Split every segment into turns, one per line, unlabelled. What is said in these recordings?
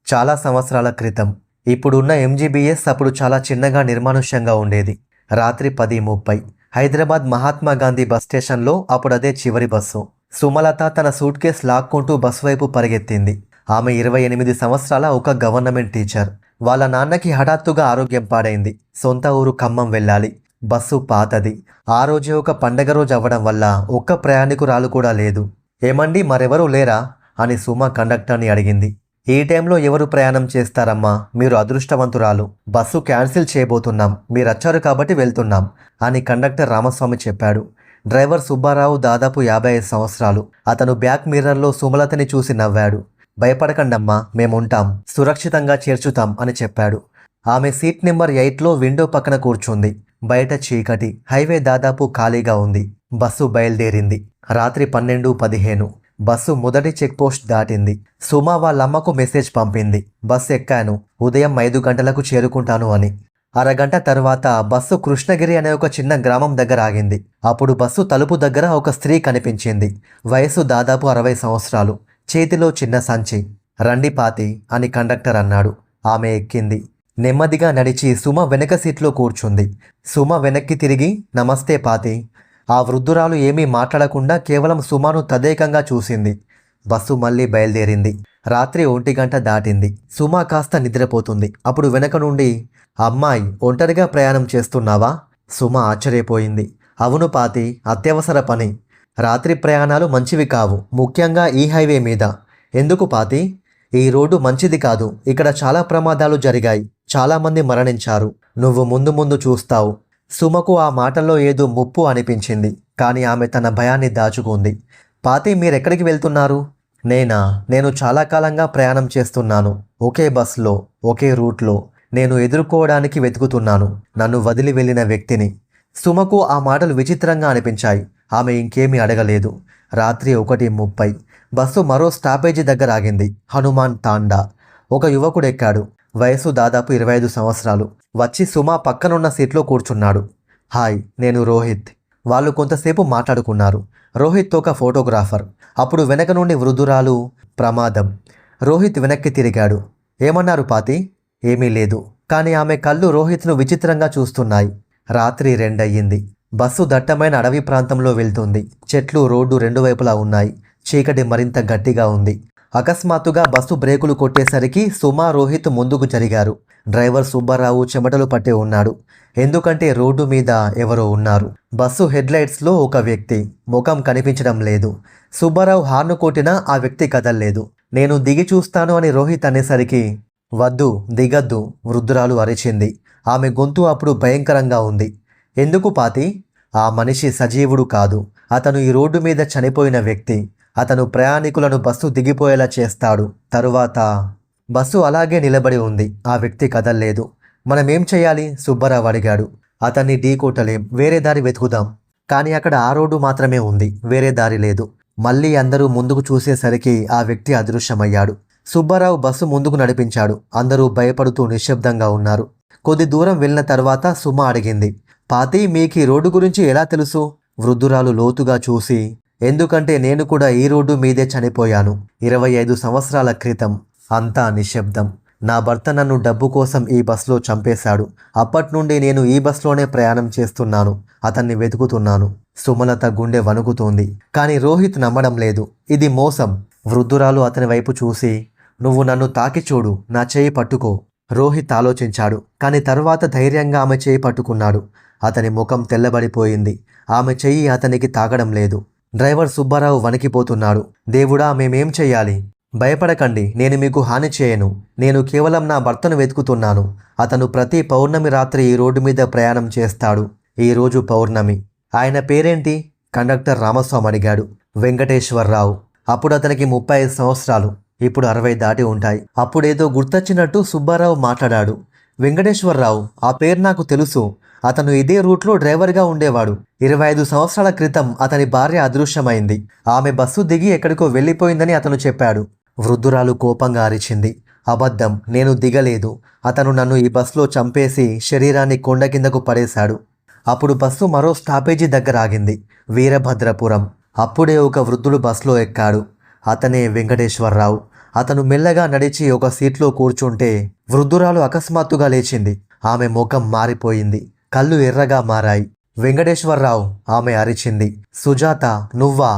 చాలా సంవత్సరాల క్రితం ఇప్పుడున్న ఎంజీబీఎస్ అప్పుడు చాలా చిన్నగా నిర్మానుష్యంగా ఉండేది. రాత్రి 10:30 హైదరాబాద్ మహాత్మా గాంధీ బస్ స్టేషన్లో అప్పుడదే చివరి బస్సు. సుమలత తన సూట్ కేస్ లాక్కుంటూ బస్సు వైపు పరిగెత్తింది. ఆమె 28 సంవత్సరాల ఒక గవర్నమెంట్ టీచర్. వాళ్ళ నాన్నకి హఠాత్తుగా ఆరోగ్యం పాడైంది. సొంత ఊరు ఖమ్మం వెళ్ళాలి. బస్సు పాతది. ఆ రోజే ఒక పండగ రోజు అవ్వడం వల్ల ఒక్క ప్రయాణికురాలు కూడా లేదు. ఏమండి, మరెవరూ లేరా అని సుమ కండక్టర్ని అడిగింది. ఈ టైంలో ఎవరు ప్రయాణం చేస్తారమ్మా, మీరు అదృష్టవంతురాలు. బస్సు క్యాన్సిల్ చేయబోతున్నాం, మీరొచ్చారు కాబట్టి వెళ్తున్నాం అని కండక్టర్ రామస్వామి చెప్పాడు. డ్రైవర్ సుబ్బారావు దాదాపు 55 సంవత్సరాలు. అతను బ్యాక్ మిర్రర్లో సుమలతని చూసి నవ్వాడు. భయపడకండమ్మా, మేముంటాం, సురక్షితంగా చేర్చుతాం అని చెప్పాడు. ఆమె సీట్ నెంబర్ 8లో విండో పక్కన కూర్చుంది. బయట చీకటి, హైవే దాదాపు ఖాళీగా ఉంది. బస్సు బయలుదేరింది. రాత్రి 12:15 బస్సు మొదటి చెక్పోస్ట్ దాటింది. సుమ వాళ్ళమ్మకు మెసేజ్ పంపింది. బస్సు ఎక్కాను, ఉదయం 5 గంటలకు చేరుకుంటాను అని. అరగంట తర్వాత బస్సు కృష్ణగిరి అనే ఒక చిన్న గ్రామం దగ్గర ఆగింది. అప్పుడు బస్సు తలుపు దగ్గర ఒక స్త్రీ కనిపించింది. వయసు దాదాపు 60 సంవత్సరాలు. చేతిలో చిన్న సంచి. రండి పాతి అని కండక్టర్ అన్నాడు. ఆమె ఎక్కింది. నెమ్మదిగా నడిచి సుమ వెనక సీట్లో కూర్చుంది. సుమ వెనక్కి తిరిగి నమస్తే పాతి. ఆ వృద్ధురాలు ఏమీ మాట్లాడకుండా కేవలం సుమను తదేకంగా చూసింది. బస్సు మళ్ళీ బయలుదేరింది. రాత్రి 1 గంట దాటింది. సుమ కాస్త నిద్రపోతుంది. అప్పుడు వెనక నుండి, అమ్మాయి, ఒంటరిగా ప్రయాణం చేస్తున్నావా? సుమ ఆశ్చర్యపోయింది. అవును పాతి, అత్యవసర పని. రాత్రి ప్రయాణాలు మంచివి కావు, ముఖ్యంగా ఈ హైవే మీద. ఎందుకు పాతి? ఈ రోడ్డు మంచిది కాదు. ఇక్కడ చాలా ప్రమాదాలు జరిగాయి, చాలామంది మరణించారు. నువ్వు ముందు ముందు చూస్తావు. సుమకు ఆ మాటల్లో ఏదో ముప్పు అనిపించింది. కానీ ఆమె తన భయాన్ని దాచుకుంది. పాతి, మీరెక్కడికి వెళ్తున్నారు? నేను చాలా కాలంగా ప్రయాణం చేస్తున్నాను. ఒకే బస్లో, ఒకే రూట్లో. నేను ఎదుర్కోవడానికి వెతుకుతున్నాను నన్ను వదిలి వెళ్ళిన వ్యక్తిని. సుమకు ఆ మాటలు విచిత్రంగా అనిపించాయి. ఆమె ఇంకేమీ అడగలేదు. రాత్రి 1:30 బస్సు మరో స్టాపేజీ దగ్గర ఆగింది. హనుమాన్ తాండా. ఒక యువకుడు ఎక్కాడు. వయసు దాదాపు 25 సంవత్సరాలు. వచ్చి సుమ పక్కనున్న సీట్లో కూర్చున్నాడు. హాయ్, నేను రోహిత్. వాళ్ళు కొంతసేపు మాట్లాడుకున్నారు. రోహిత్ ఒక ఫోటోగ్రాఫర్. అప్పుడు వెనక నుండి వృద్ధురాలు, ప్రమాదం. రోహిత్ వెనక్కి తిరిగాడు. ఏమన్నారు పాతి? ఏమీ లేదు. కానీ ఆమె కళ్ళు రోహిత్ను విచిత్రంగా చూస్తున్నాయి. రాత్రి 2 అయ్యింది. బస్సు దట్టమైన అడవి ప్రాంతంలో వెళ్తుంది. చెట్లు రోడ్డు రెండు వైపులా ఉన్నాయి. చీకటి మరింత గట్టిగా ఉంది. అకస్మాత్తుగా బస్సు బ్రేకులు కొట్టేసరికి సుమ, రోహిత్ ముందుకు జరిగారు. డ్రైవర్ సుబ్బారావు చెమటలు పట్టి ఉన్నాడు. ఎందుకంటే రోడ్డు మీద ఎవరో ఉన్నారు. బస్సు హెడ్లైట్స్లో ఒక వ్యక్తి. ముఖం కనిపించడం లేదు. సుబ్బారావు హార్ను కొట్టినా ఆ వ్యక్తి కదల్లేదు. నేను దిగి చూస్తాను అని రోహిత్ అనేసరికి, వద్దు, దిగద్దు, వృద్ధురాలు అరిచింది. ఆమె గొంతు అప్పుడు భయంకరంగా ఉంది. ఎందుకు పాతి? ఆ మనిషి సజీవుడు కాదు. అతను ఈ రోడ్డు మీద చనిపోయిన వ్యక్తి. అతను ప్రయాణికులను బస్సు దిగిపోయేలా చేస్తాడు. తరువాత బస్సు అలాగే నిలబడి ఉంది. ఆ వ్యక్తి కదల్లేదు. మనమేం చేయాలి? సుబ్బారావు అడిగాడు. అతన్ని ఢీకొట్టలేం, వేరే దారి వెతుకుదాం. కానీ అక్కడ ఆ రోడ్డు మాత్రమే ఉంది, వేరే దారి లేదు. మళ్ళీ అందరూ ముందుకు చూసేసరికి ఆ వ్యక్తి అదృశ్యమయ్యాడు. సుబ్బారావు బస్సు ముందుకు నడిపించాడు. అందరూ భయపడుతూ నిశ్శబ్దంగా ఉన్నారు. కొద్ది దూరం వెళ్ళిన తర్వాత సుమ అడిగింది, పాతి, మీకు ఈ రోడ్డు గురించి ఎలా తెలుసు? వృద్ధురాలు లోతుగా చూసి, ఎందుకంటే నేను కూడా ఈ రోడ్డు మీదే చనిపోయాను 25 సంవత్సరాల క్రితం. అంతా నిశ్శబ్దం. నా భర్త నన్ను డబ్బు కోసం ఈ బస్లో చంపేశాడు. అప్పటి నుండి నేను ఈ బస్లోనే ప్రయాణం చేస్తున్నాను. అతన్ని వెతుకుతున్నాను. సుమలత గుండె వణుకుతోంది. కానీ రోహిత్ నమ్మడం లేదు. ఇది మోసం. వృద్ధురాలు అతని వైపు చూసి, నువ్వు నన్ను తాకి చూడు, నా చేయి పట్టుకో. రోహిత్ ఆలోచించాడు. కానీ తరువాత ధైర్యంగా ఆమె చేయి పట్టుకున్నాడు. అతని ముఖం తెల్లబడిపోయింది. ఆమె చెయ్యి అతనికి తాగడం లేదు. డ్రైవర్ సుబ్బారావు వణికిపోతున్నాడు. దేవుడా, మేమేం చెయ్యాలి? భయపడకండి, నేను మీకు హాని చేయను. నేను కేవలం నా భర్తను వెతుకుతున్నాను. అతను ప్రతి పౌర్ణమి రాత్రి ఈ రోడ్డు మీద ప్రయాణం చేస్తాడు. ఈ రోజు పౌర్ణమి. ఆయన పేరేంటి? కండక్టర్ రామస్వామి అడిగాడు. వెంకటేశ్వరరావు. అప్పుడు అతనికి 35 సంవత్సరాలు. ఇప్పుడు 60 దాటి ఉంటాయి. అప్పుడేదో గుర్తొచ్చినట్టు సుబ్బారావు మాట్లాడాడు. వెంకటేశ్వరరావు, ఆ పేరు నాకు తెలుసు. అతను ఇదే రూట్లో డ్రైవర్గా ఉండేవాడు. 25 సంవత్సరాల క్రితం అతని భార్య అదృశ్యమైంది. ఆమె బస్సు దిగి ఎక్కడికో వెళ్ళిపోయిందని అతను చెప్పాడు. వృద్ధురాలు కోపంగా అరిచింది. అబద్ధం, నేను దిగలేదు. అతను నన్ను ఈ బస్సులో చంపేసి శరీరాన్ని కొండ కిందకు పడేశాడు. అప్పుడు బస్సు మరో స్టాపేజీ దగ్గర ఆగింది. వీరభద్రపురం. అప్పుడే ఒక వృద్ధుడు బస్సులో ఎక్కాడు. అతనే వెంకటేశ్వరరావు. అతను మెల్లగా నడిచి ఒక సీట్లో కూర్చుంటే వృద్ధురాలు అకస్మాత్తుగా లేచింది. ఆమె ముఖం మారిపోయింది. కళ్ళు ఎర్రగా మారాయి. వెంకటేశ్వరరావు, ఆమె అరిచింది. సుజాత, నువ్వా?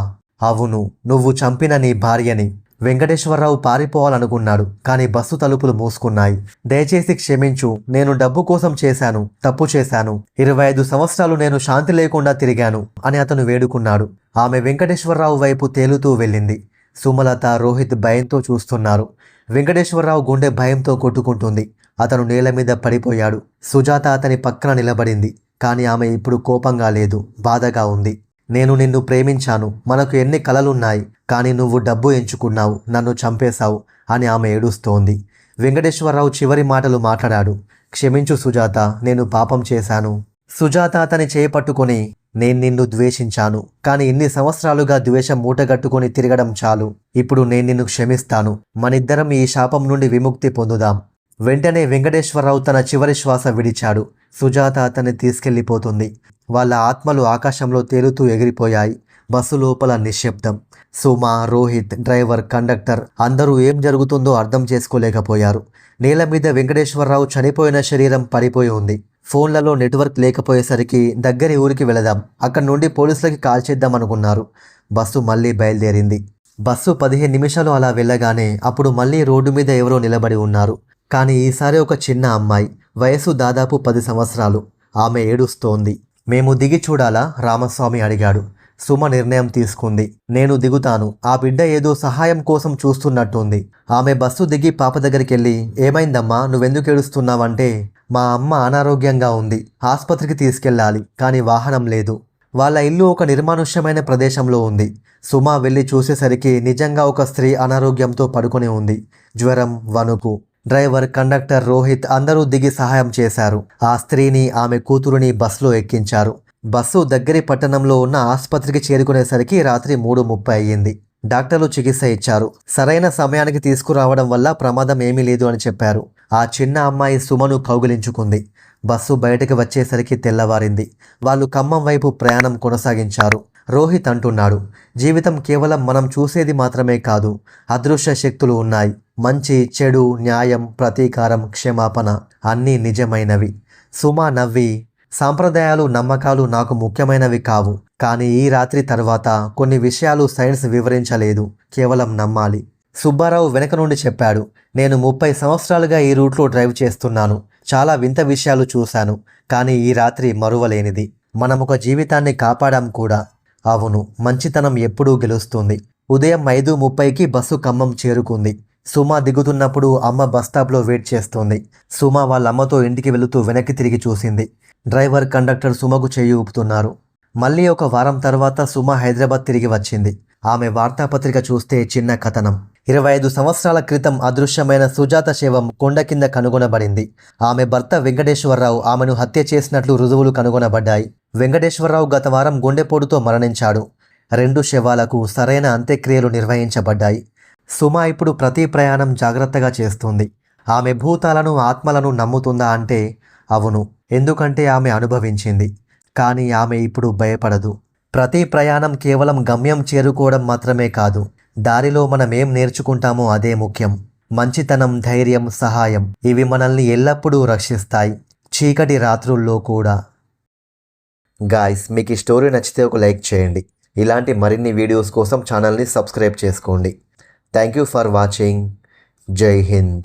అవును, నువ్వు చంపిన నీ భార్యని. వెంకటేశ్వరరావు పారిపోవాలనుకున్నాడు, కానీ బస్సు తలుపులు మూసుకున్నాయి. దయచేసి క్షమించు, నేను డబ్బు కోసం చేశాను, తప్పు చేశాను. 25 సంవత్సరాలు నేను శాంతి లేకుండా తిరిగాను అని అతను వేడుకున్నాడు. ఆమె వెంకటేశ్వరరావు వైపు తేలుతూ వెళ్ళింది. సుమలత, రోహిత్ భయంతో చూస్తున్నారు. వెంకటేశ్వరరావు గుండె భయంతో కొట్టుకుంటుంది. అతను నేల మీద పడిపోయాడు. సుజాత అతని పక్కన నిలబడింది. కానీ ఆమె ఇప్పుడు కోపంగా లేదు, బాధగా ఉంది. నేను నిన్ను ప్రేమించాను, మనకు ఎన్ని కలలున్నాయి, కానీ నువ్వు డబ్బు ఎంచుకున్నావు, నన్ను చంపేశావు అని ఆమె ఏడుస్తోంది. వెంకటేశ్వరరావు చివరి మాటలు మాట్లాడాడు. క్షమించు సుజాత, నేను పాపం చేశాను. సుజాత అతని చేపట్టుకొని, నేను నిన్ను ద్వేషించాను, కానీ ఇన్ని సంవత్సరాలుగా ద్వేషం మూటగట్టుకొని తిరగడం చాలు. ఇప్పుడు నేను నిన్ను క్షమిస్తాను. మనిద్దరం ఈ శాపం నుండి విముక్తి పొందుదాం. వెంటనే వెంకటేశ్వరరావు తన చివరి శ్వాస విడిచాడు. సుజాత అతన్ని తీసుకెళ్లిపోతుంది. వాళ్ళ ఆత్మలు ఆకాశంలో తేలుతూ ఎగిరిపోయాయి. బస్సు లోపల నిశ్శబ్దం. సుమ, రోహిత్, డ్రైవర్, కండక్టర్ అందరూ ఏం జరుగుతుందో అర్థం చేసుకోలేకపోయారు. నేల మీద వెంకటేశ్వరరావు చనిపోయిన శరీరం పడిపోయి ఉంది. ఫోన్లలో నెట్వర్క్ లేకపోయేసరికి దగ్గరి ఊరికి వెళదాం, అక్కడి నుండి పోలీసులకి కాల్ చేద్దాం అనుకున్నారు. బస్సు మళ్ళీ బయలుదేరింది. బస్సు 15 నిమిషాలు అలా వెళ్ళగానే అప్పుడు మళ్ళీ రోడ్డు మీద ఎవరో నిలబడి ఉన్నారు. కానీ ఈసారి ఒక చిన్న అమ్మాయి, వయసు దాదాపు 10 సంవత్సరాలు. ఆమె ఏడుస్తోంది. మేము దిగి చూడాలా? రామస్వామి అడిగాడు. సుమ నిర్ణయం తీసుకుంది. నేను దిగుతాను, ఆ బిడ్డ ఏదో సహాయం కోసం చూస్తున్నట్టుంది. ఆమె బస్సు దిగి పాప దగ్గరికి వెళ్ళి, ఏమైందమ్మా, నువ్వెందుకు ఏడుస్తున్నావంటే, మా అమ్మ అనారోగ్యంగా ఉంది, ఆసుపత్రికి తీసుకెళ్ళాలి, కానీ వాహనం లేదు. వాళ్ళ ఇల్లు ఒక నిర్మానుష్యమైన ప్రదేశంలో ఉంది. సుమ వెళ్ళి చూసేసరికి నిజంగా ఒక స్త్రీ అనారోగ్యంతో పడుకొని ఉంది. జ్వరం, వణుకు. డ్రైవర్, కండక్టర్, రోహిత్ అందరూ దిగి సహాయం చేశారు. ఆ స్త్రీని, ఆమె కూతురుని బస్సులో ఎక్కించారు. బస్సు దగ్గరి పట్టణంలో ఉన్న ఆసుపత్రికి చేరుకునేసరికి రాత్రి 3:30 అయ్యింది. డాక్టర్లు చికిత్స ఇచ్చారు. సరైన సమయానికి తీసుకురావడం వల్ల ప్రమాదం ఏమీ లేదు అని చెప్పారు. ఆ చిన్న అమ్మాయి సుమను కౌగిలించుకుంది. బస్సు బయటకు వచ్చేసరికి తెల్లవారింది. వాళ్ళు ఖమ్మం వైపు ప్రయాణం కొనసాగించారు. రోహిత్ అంటున్నాడు, జీవితం కేవలం మనం చూసేది మాత్రమే కాదు, అదృశ్య శక్తులు ఉన్నాయి. మంచి, చెడు, న్యాయం, ప్రతీకారం, క్షమాపణ అన్నీ నిజమైనవి. సుమ నవ్వి, సాంప్రదాయాలు, నమ్మకాలు నాకు ముఖ్యమైనవి కావు, కానీ ఈ రాత్రి తర్వాత కొన్ని విషయాలు సైన్స్ వివరించలేదు, కేవలం నమ్మాలి. సుబ్బారావు వెనక నుండి చెప్పాడు, నేను 30 సంవత్సరాలుగా ఈ రూట్లో డ్రైవ్ చేస్తున్నాను. చాలా వింత విషయాలు చూశాను, కానీ ఈ రాత్రి మరువలేనిది. మనం ఒక జీవితాన్ని కాపాడాం కూడా. అవును, మంచితనం ఎప్పుడూ గెలుస్తుంది. ఉదయం 5:30కి బస్సు ఖమ్మం చేరుకుంది. సుమ దిగుతున్నప్పుడు అమ్మ బస్టాప్లో వెయిట్ చేస్తోంది. సుమ వాళ్ళ అమ్మతో ఇంటికి వెళుతూ వెనక్కి తిరిగి చూసింది. డ్రైవర్, కండక్టర్ సుమకు చేయి ఊపుతున్నారు. మళ్ళీ ఒక వారం తర్వాత సుమ హైదరాబాద్ తిరిగి వచ్చింది. ఆమె వార్తాపత్రిక చూస్తే చిన్న కథనం. 25 సంవత్సరాల క్రితం అదృశ్యమైన సుజాత శవం కొండ కింద కనుగొనబడింది. ఆమె భర్త వెంకటేశ్వరరావు ఆమెను హత్య చేసినట్లు రుజువులు కనుగొనబడ్డాయి. వెంకటేశ్వరరావు గత వారం గుండెపోటుతో మరణించాడు. 2 శవాలకు సరైన అంత్యక్రియలు నిర్వహించబడ్డాయి. సుమ ఇప్పుడు ప్రతి ప్రయాణం జాగ్రత్తగా చేస్తుంది. ఆమె భూతాలను, ఆత్మలను నమ్ముతుందా అంటే అవును, ఎందుకంటే ఆమె అనుభవించింది. కానీ ఆమె ఇప్పుడు భయపడదు. ప్రతి ప్రయాణం కేవలం గమ్యం చేరుకోవడం మాత్రమే కాదు, దారిలో మనం ఏం నేర్చుకుంటామో అదే ముఖ్యం. మంచితనం, ధైర్యం, సహాయం ఇవి మనల్ని ఎల్లప్పుడూ రక్షిస్తాయి, చీకటి రాత్రుల్లో కూడా. గాయ్స్, మీకు ఈ స్టోరీ నచ్చితే ఒక లైక్ చేయండి. ఇలాంటి మరిన్ని వీడియోస్ కోసం ఛానల్ని సబ్స్క్రైబ్ చేసుకోండి. Thank you for watching. జై హింద్.